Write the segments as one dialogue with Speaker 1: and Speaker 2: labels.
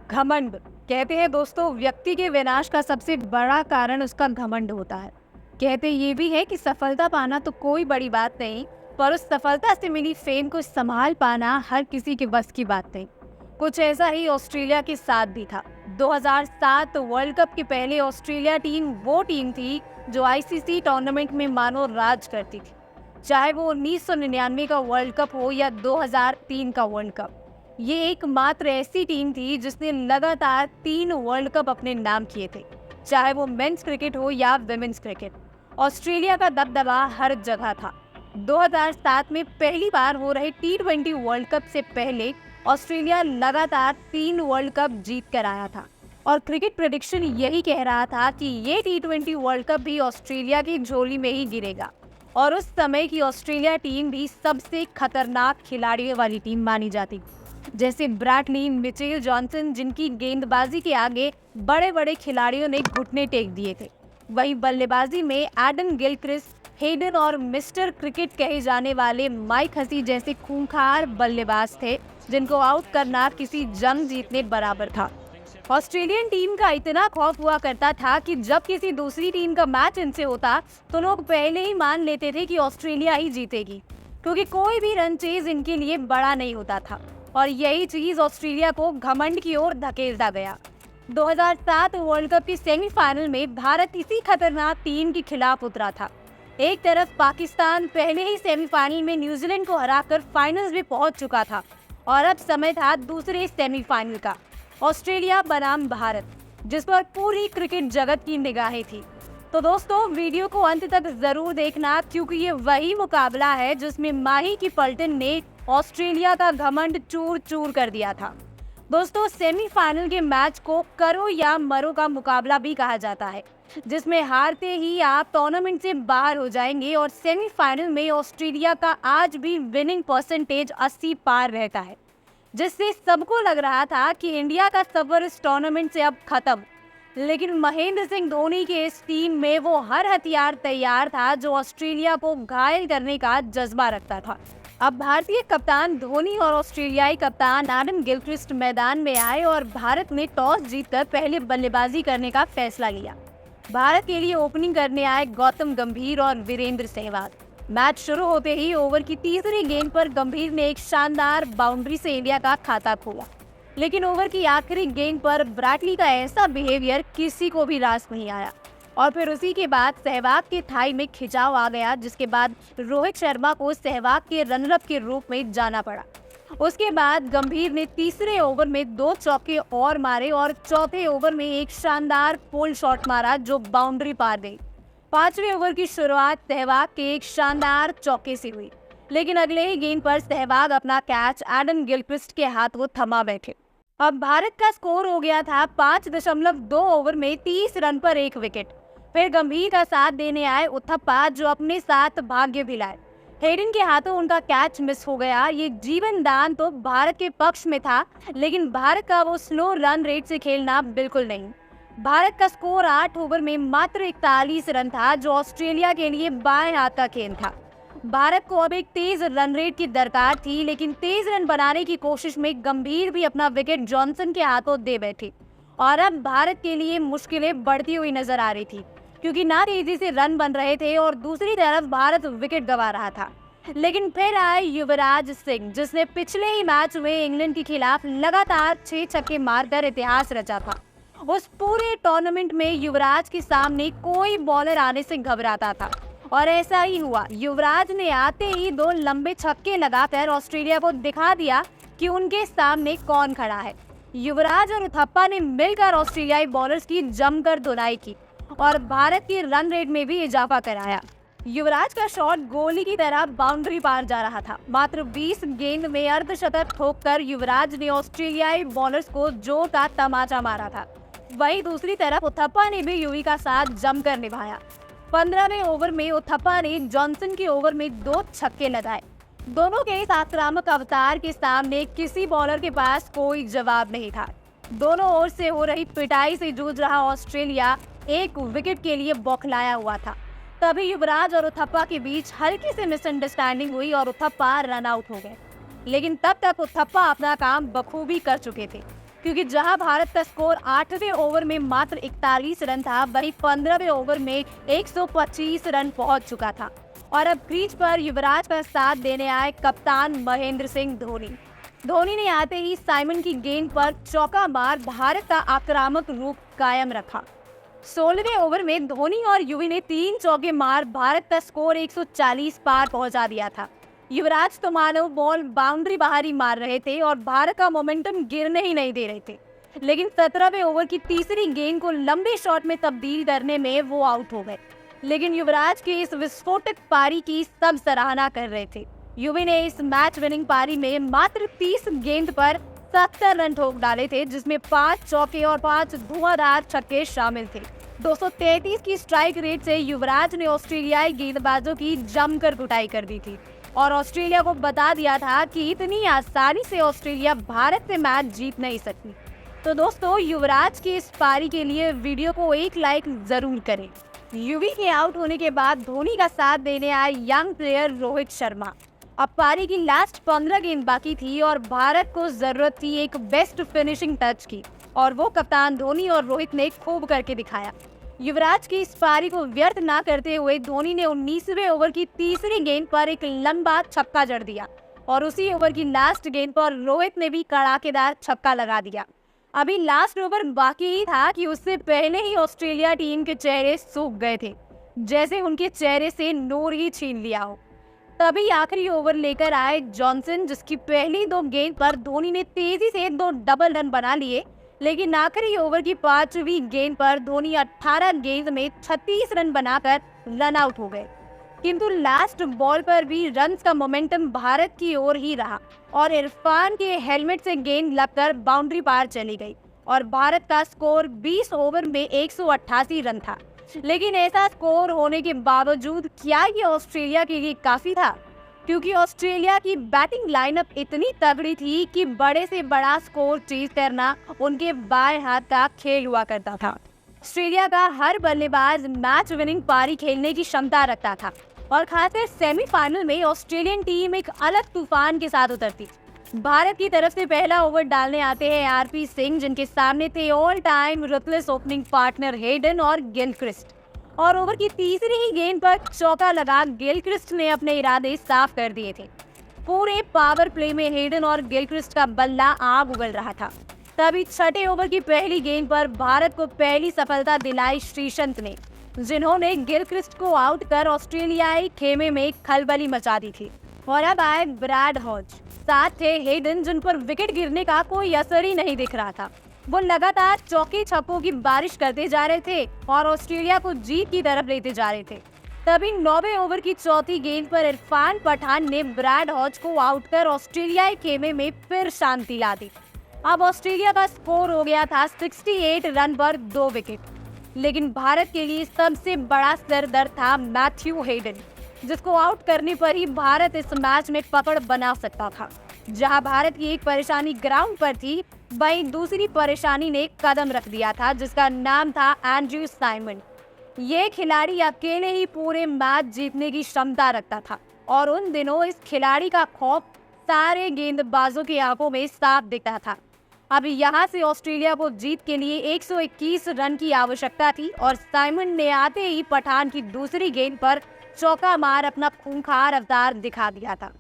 Speaker 1: घमंड। कहते हैं दोस्तों, व्यक्ति के विनाश का सबसे बड़ा कारण उसका घमंड होता है। कहते ये भी है कि सफलता पाना तो कोई बड़ी बात नहीं, पर उस सफलता से मिली फेम को संभाल पाना हर किसी के बस की बात नहीं। कुछ ऐसा ही ऑस्ट्रेलिया के साथ भी था। 2007 वर्ल्ड कप के पहले ऑस्ट्रेलिया टीम वो टीम थी जो आईसीसी टूर्नामेंट में मानो राज करती थी। चाहे वो 1999 का वर्ल्ड कप हो या 2003 का वर्ल्ड कप, ये एकमात्र ऐसी टीम थी जिसने लगातार 3 वर्ल्ड कप अपने नाम किए थे। चाहे वो मेंस क्रिकेट हो या विमेंस क्रिकेट, ऑस्ट्रेलिया का दबदबा हर जगह था। 2007 में पहली बार हो रहे T20 वर्ल्ड कप से पहले ऑस्ट्रेलिया लगातार 3 वर्ल्ड कप जीत कर आया था और क्रिकेट प्रेडिक्शन यही कह रहा था कि ये T20 वर्ल्ड कप भी ऑस्ट्रेलिया की झोली में ही गिरेगा। और उस समय की ऑस्ट्रेलिया टीम भी सबसे खतरनाक खिलाड़ियों वाली टीम मानी जाती, जैसे ब्रैडली, मिचेल जॉनसन, जिनकी गेंदबाजी के आगे बड़े बड़े खिलाड़ियों ने घुटने टेक दिए थे। वहीं बल्लेबाजी में एडन गिलक्रिस्ट, हेडन और मिस्टर क्रिकेट कहे जाने वाले माइक हसी जैसे खूंखार बल्लेबाज थे, जिनको आउट करना किसी जंग जीतने बराबर था। ऑस्ट्रेलियन टीम का इतना खौफ हुआ करता था कि जब किसी दूसरी टीम का मैच इनसे होता तो लोग पहले ही मान लेते थे कि ऑस्ट्रेलिया ही जीतेगी, क्योंकि कोई भी रन चेज इनके लिए बड़ा नहीं होता था। और यही चीज ऑस्ट्रेलिया को घमंड की ओर धकेलता गया। 2007 वर्ल्ड कप के सेमीफाइनल में भारत इसी खतरनाक टीम के खिलाफ उतरा था। एक तरफ पाकिस्तान पहले ही सेमीफाइनल में न्यूजीलैंड को हराकर फाइनल्स में पहुंच चुका था और अब समय था दूसरे सेमीफाइनल का, ऑस्ट्रेलिया बनाम भारत, जिस पर पूरी क्रिकेट जगत की निगाहें थी। तो दोस्तों, वीडियो को अंत तक जरूर देखना, क्योंकि ये वही मुकाबला है जिसमें माही की पलटन ने ऑस्ट्रेलिया का घमंड चूर चूर कर दिया था। दोस्तों, सेमीफाइनल के मैच को करो या मरो का मुकाबला भी कहा जाता है, जिसमें हारते ही आप टूर्नामेंट से बाहर हो जाएंगे। और सेमीफाइनल में ऑस्ट्रेलिया का आज भी विनिंग परसेंटेज 80 पार रहता है, जिससे सबको लग रहा था कि इंडिया का सफर इस टूर्नामेंट से अब खत्म। लेकिन महेंद्र सिंह धोनी के इस टीम में वो हर हथियार तैयार था जो ऑस्ट्रेलिया को घायल करने का जज्बा रखता था। अब भारतीय कप्तान धोनी और ऑस्ट्रेलियाई कप्तान एडन गिलक्रिस्ट मैदान में आए और भारत ने टॉस जीतकर पहले बल्लेबाजी करने का फैसला लिया। भारत के लिए ओपनिंग करने आए गौतम गंभीर और वीरेंद्र सहवाग। मैच शुरू होते ही ओवर की तीसरी गेंद पर गंभीर ने एक शानदार बाउंड्री से इंडिया का खाता खोला, लेकिन ओवर की आखिरी गेंद पर ब्रैडली का ऐसा बिहेवियर किसी को भी रास नहीं आया और फिर उसी के बाद सहवाग के थाई में खिंचाव आ गया, जिसके बाद रोहित शर्मा को सहवाग के रनरअप के रूप में जाना पड़ा। उसके बाद गंभीर ने तीसरे ओवर में 2 चौके और मारे और चौथे ओवर में एक शानदार पोल शॉट मारा जो बाउंड्री पार गई। 5वें ओवर की शुरुआत सहवाग के एक शानदार चौके से हुई, लेकिन अगले ही गेंद पर सहवाग अपना कैच एडन गिलक्रिस्ट के हाथों थमा बैठे। अब भारत का स्कोर हो गया था 5.2 ओवर में 30 रन पर 1 विकेट। फिर गंभीर का साथ देने आए उथप्पा, जो अपने साथ भाग्य भी लाए। हेडन के हाथों उनका कैच मिस हो गया। ये जीवन दान तो भारत के पक्ष में था, लेकिन भारत का वो स्लो रन रेट से खेलना बिल्कुल नहीं। भारत का स्कोर 8 ओवर में मात्र 41 रन था, जो ऑस्ट्रेलिया के लिए बाएं हाथ का खेल था। भारत को अब एक तेज रन रेट की दरकार थी, लेकिन तेज रन बनाने की कोशिश में गंभीर भी अपना विकेट जॉनसन के हाथों दे बैठे और अब भारत के लिए मुश्किलें बढ़ती हुई नजर आ रही थी, क्योंकि ना तेजी से रन बन रहे थे और दूसरी तरफ भारत विकेट गंवा रहा था। लेकिन फिर आए युवराज सिंह, जिसने पिछले ही मैच में इंग्लैंड के खिलाफ लगातार 6 छक्के मारकर इतिहास रचा था। उस पूरे टूर्नामेंट में युवराज के सामने कोई बॉलर आने से घबराता था और ऐसा ही हुआ। युवराज ने आते ही 2 लंबे छक्के लगाकर ऑस्ट्रेलिया को दिखा दिया कि उनके सामने कौन खड़ा है। युवराज और उथप्पा ने मिलकर ऑस्ट्रेलियाई बॉलर्स की जमकर धुनाई की और भारत के रन रेट में भी इजाफा कराया। युवराज का शॉट गोली की तरह बाउंड्री पार जा रहा था। मात्र 20 गेंद में अर्धशतक ठोककर युवराज ने ऑस्ट्रेलियाई बॉलर्स को जोर का तमाचा मारा था। वहीं दूसरी तरफ उथप्पा ने भी युवी का साथ जमकर निभाया। 15वें ओवर में उथप्पा ने जॉनसन के ओवर में 2 छक्के लगाए। दोनों के इस आक्रामक अवतार के सामने किसी बॉलर के पास कोई जवाब नहीं था। दोनों ओर से हो रही पिटाई से जूझ रहा ऑस्ट्रेलिया 1 विकेट के लिए बौखलाया हुआ था। तभी युवराज और उथप्पा के बीच हल्की सी मिसअंडरस्टैंडिंग हुई और उथप्पा रन आउट हो गए। लेकिन तब तक उथप्पा अपना काम बखूबी कर चुके थे। क्योंकि जहां भारत का स्कोर 8वें ओवर में मात्र 41 रन था, वहीं 15वें ओवर में 125 रन पहुंच चुका था। और अब क्रीज पर युवराज का साथ देने आए कप्तान महेंद्र सिंह धोनी। धोनी ने आते ही साइमन की गेंद पर चौका मार भारत का आक्रामक रूप कायम रखा। 16वें ओवर में धोनी और युवी ने 3 चौके मार भारत का स्कोर 140 पार पहुंचा दिया था। युवराज तो मानो बॉल बाउंड्री बाहर ही मार रहे थे और भारत का मोमेंटम गिरने ही नहीं दे रहे थे। लेकिन 17वें ओवर की तीसरी गेंद को लंबे शॉट में तब्दील करने में वो आउट हो गए। लेकिन युवराज की इस विस्फोटक पारी की सब सराहना कर रहे थे। युवी ने इस मैच विनिंग पारी में मात्र 30 गेंद पर 70 रन ठोक डाले थे, जिसमें 5 चौके और 5 धुआंधार छक्के शामिल थे। 233 की स्ट्राइक रेट से युवराज ने ऑस्ट्रेलियाई गेंदबाजों की जमकर कुटाई कर दी थी और ऑस्ट्रेलिया को बता दिया था कि इतनी आसानी से ऑस्ट्रेलिया भारत से मैच जीत नहीं सकती। तो दोस्तों, युवराज की इस पारी के लिए वीडियो को एक लाइक जरूर करें। युवी के आउट होने के बाद धोनी का साथ देने आए यंग प्लेयर रोहित शर्मा। अब पारी की लास्ट 15 गेंद बाकी थी और भारत को जरूरत थी एक बेस्ट फिनिशिंग टच की, और वो कप्तान धोनी और रोहित ने खूब करके दिखाया। युवराज की इस पारी को व्यर्थ ना करते हुए धोनी ने 19वें ओवर की तीसरी गेंद पर एक लंबा छक्का जड़ दिया और उसी ओवर की लास्ट गेंद पर रोहित ने भी कड़ाकेदार छक्का लगा दिया। अभी लास्ट ओवर बाकी ही था कि उससे पहले ही ऑस्ट्रेलिया टीम के चेहरे सूख गए थे, जैसे उनके चेहरे से नूर ही छीन लिया हो। तभी आखिरी ओवर लेकर आए जॉनसन, जिसकी पहली 2 गेंद पर धोनी ने तेजी से 2 डबल रन बना लिए। लेकिन आखिरी ओवर की 5वीं गेंद पर धोनी 18 गेंद में 36 रन बनाकर रन आउट हो गए। किंतु लास्ट बॉल पर भी रन्स का मोमेंटम भारत की ओर ही रहा और इरफान के हेलमेट से गेंद लगकर बाउंड्री पार चली गई और भारत का स्कोर 20 ओवर में 188 रन था। लेकिन ऐसा स्कोर होने के बावजूद क्या ये ऑस्ट्रेलिया के लिए काफी था? क्योंकि ऑस्ट्रेलिया की बैटिंग लाइनअप इतनी तगड़ी थी कि बड़े से बड़ा स्कोर चेज करना उनके बाएं हाथ का खेल हुआ करता था। ऑस्ट्रेलिया का हर बल्लेबाज मैच विनिंग पारी खेलने की क्षमता रखता था और खासकर सेमीफाइनल में ऑस्ट्रेलियन टीम एक अलग तूफान के साथ उतरती। भारत की तरफ से पहला ओवर डालने आते हैं आरपी सिंह, जिनके सामने थे all time ruthless opening partner Hayden और गिलक्रिस्ट। और ओवर की तीसरी ही गेंद पर चौका लगा गिलक्रिस्ट ने अपने इरादे साफ कर दिए थे। पूरे पावर प्ले में हेडन और गिलक्रिस्ट का बल्ला आग उगल रहा था। तभी 6ठे ओवर की पहली गेंद पर भारत को पहली सफलता दिलाई श्रीसंत ने, जिन्होंने गिलक्रिस्ट को आउट कर ऑस्ट्रेलियाई खेमे में खलबली मचा दी थी। और अब आए ब्रैड हॉज, साथ थे हेडन, जिन पर विकेट गिरने का कोई असर ही नहीं दिख रहा था। वो लगातार चौके छक्कों की बारिश करते जा रहे थे और ऑस्ट्रेलिया को जीत की तरफ लेते जा रहे थे। तभी 9वें ओवर की चौथी गेंद पर इरफान पठान ने ब्रैड हॉज को आउट कर ऑस्ट्रेलियाई खेमे में फिर शांति ला दी। अब ऑस्ट्रेलिया का स्कोर हो गया था 68 रन पर 2 विकेट। लेकिन भारत के लिए सबसे बड़ा सरदर्द था मैथ्यू हेडन, जिसको आउट करने पर ही भारत इस मैच में पकड़ बना सकता था। जहां भारत की एक परेशानी ग्राउंड पर थी, वहीं दूसरी परेशानी ने कदम रख दिया था, जिसका नाम था एंड्रयू साइमन। ये खिलाड़ी अकेले ही पूरे मैच जीतने की क्षमता रखता था और उन दिनों इस खिलाड़ी का खौफ सारे गेंदबाजों की आंखों में साफ दिखता था। अब यहाँ से ऑस्ट्रेलिया को जीत के लिए 121 रन की आवश्यकता थी और साइमन ने आते ही पठान की दूसरी गेंद पर चौका मार अपना खूंखार अवतार दिखा दिया था।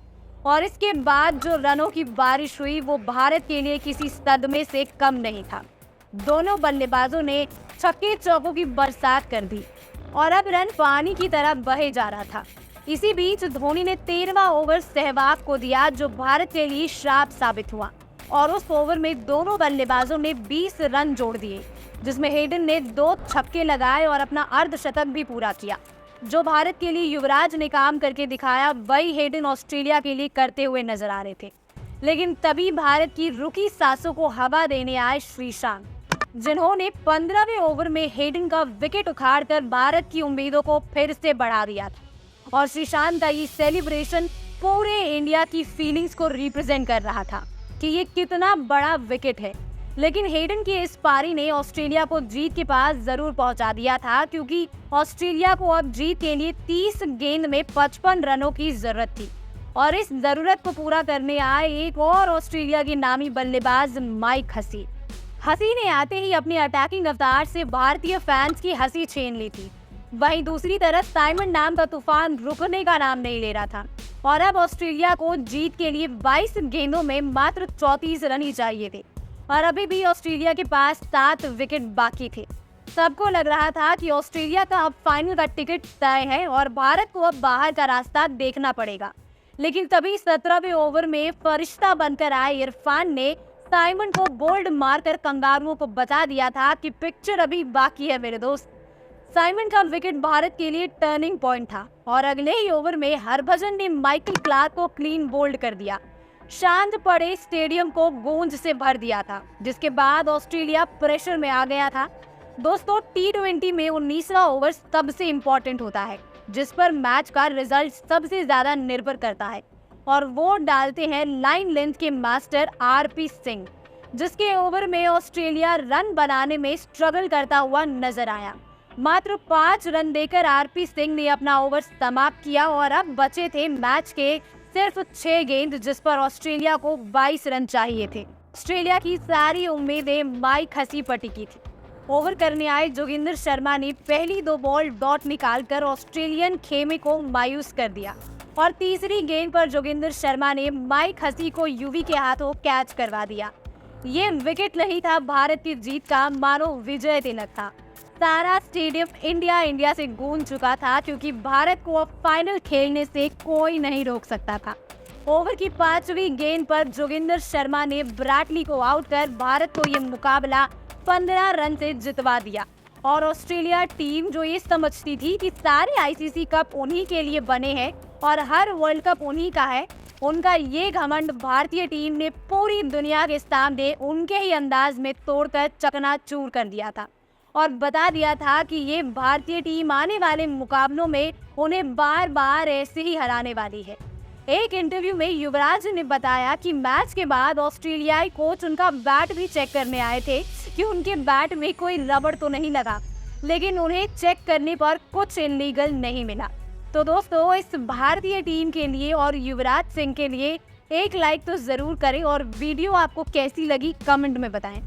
Speaker 1: और इसके बाद जो रनों की बारिश हुई वो भारत के लिए किसी सदमे से कम नहीं था। दोनों बल्लेबाजों ने छक्के चौकों की बरसात कर दी और अब रन पानी की तरह बहे जा रहा था। इसी बीच धोनी ने 13वां ओवर सहवाग को दिया, जो भारत के लिए श्राप साबित हुआ और उस ओवर में दोनों बल्लेबाजों ने 20 रन जोड़ दिए, जिसमें हेडन ने 2 छक्के लगाए और अपना अर्धशतक भी पूरा किया। जो भारत के लिए युवराज ने काम करके दिखाया, वही हेडन ऑस्ट्रेलिया के लिए करते हुए नजर आ रहे थे। लेकिन तभी भारत की रुकी सांसों को हवा देने आए श्रीशांत, जिन्होंने 15वें ओवर में हेडन का विकेट उखाड़कर भारत की उम्मीदों को फिर से बढ़ा दिया था। और श्रीशांत का ये सेलिब्रेशन पूरे इंडिया की फीलिंग्स को रिप्रेजेंट कर रहा था कि ये कितना बड़ा विकेट है। लेकिन हेडन की इस पारी ने ऑस्ट्रेलिया को जीत के पास जरूर पहुंचा दिया था, क्योंकि ऑस्ट्रेलिया को अब जीत के लिए 30 गेंद में 55 रनों की जरूरत थी। और इस जरूरत को पूरा करने आए एक और ऑस्ट्रेलिया के नामी बल्लेबाज माइक हसी, हसी ने आते ही अपनी अटैकिंग रफ्तार से भारतीय फैंस की हंसी छीन ली थी। वहीं दूसरी तरफ साइमन नाम का तूफान रुकने का नाम नहीं ले रहा था और अब ऑस्ट्रेलिया को जीत के लिए 22 गेंदों में मात्र 34 रन ही चाहिए थे और अभी भी ऑस्ट्रेलिया के पास 7 विकेट बाकी थे। सबको लग रहा था कि ऑस्ट्रेलिया का अब फाइनल का टिकट तय है और भारत को अब बाहर का रास्ता देखना पड़ेगा। लेकिन तभी 17वें ओवर में फरिश्ता बनकर आए इरफान ने साइमन को बोल्ड मारकर कंगारुओं को बता दिया था कि पिक्चर अभी बाकी है मेरे दोस्त। साइमन का विकेट भारत के लिए टर्निंग पॉइंट था और अगले ही ओवर में हरभजन ने माइकल क्लार्क को क्लीन बोल्ड कर दिया। शांत पड़े स्टेडियम को गूंज से भर दिया था, जिसके बाद ऑस्ट्रेलिया प्रेशर में आ गया था। दोस्तों, T20 में 19वां ओवर सबसे इम्पोर्टेंट होता है, जिस पर मैच का रिजल्ट सबसे ज्यादा निर्भर करता है और वो डालते हैं लाइन लेंथ के मास्टर RP सिंह, जिसके ओवर में ऑस्ट्रेलिया रन बनाने में स्ट्रगल करता हुआ नजर आया। मात्र 5 रन देकर RP सिंह ने अपना ओवर समाप्त किया और अब बचे थे मैच के सिर्फ 6 गेंद, जिस पर ऑस्ट्रेलिया को 22 रन चाहिए थे। ऑस्ट्रेलिया की सारी उम्मीदें माइक हसी पर टिकी थी। ओवर करने आए जोगिंदर शर्मा ने पहली 2 बॉल डॉट निकालकर ऑस्ट्रेलियन खेमे को मायूस कर दिया और तीसरी गेंद पर जोगिंदर शर्मा ने माइक हसी को युवी के हाथों कैच करवा दिया। ये विकेट नहीं था भारत की जीत का, मानो विजय तिलक था। सारा स्टेडियम इंडिया से गूंज चुका था, क्योंकि भारत को अब फाइनल खेलने से कोई नहीं रोक सकता था। ओवर की 5वीं गेंद पर जोगिंदर शर्मा ने ब्रैडली को आउट कर भारत को ये मुकाबला 15 रन से जितवा दिया और ऑस्ट्रेलिया टीम, जो ये समझती थी कि सारे ICC कप उन्हीं के लिए बने हैं और हर वर्ल्ड कप उन्हीं का है, उनका ये घमंड भारतीय टीम ने पूरी दुनिया के सामने उनके ही अंदाज में तोड़कर चकनाचूर कर दिया था और बता दिया था कि ये भारतीय टीम आने वाले मुकाबलों में उन्हें बार बार ऐसे ही हराने वाली है। एक इंटरव्यू में युवराज ने बताया कि मैच के बाद ऑस्ट्रेलियाई कोच उनका बैट भी चेक करने आए थे कि उनके बैट में कोई रबड़ तो नहीं लगा, लेकिन उन्हें चेक करने पर कुछ इलीगल नहीं मिला। तो दोस्तों, इस भारतीय टीम के लिए और युवराज सिंह के लिए एक लाइक तो जरूर करें और वीडियो आपको कैसी लगी कमेंट में बताएं।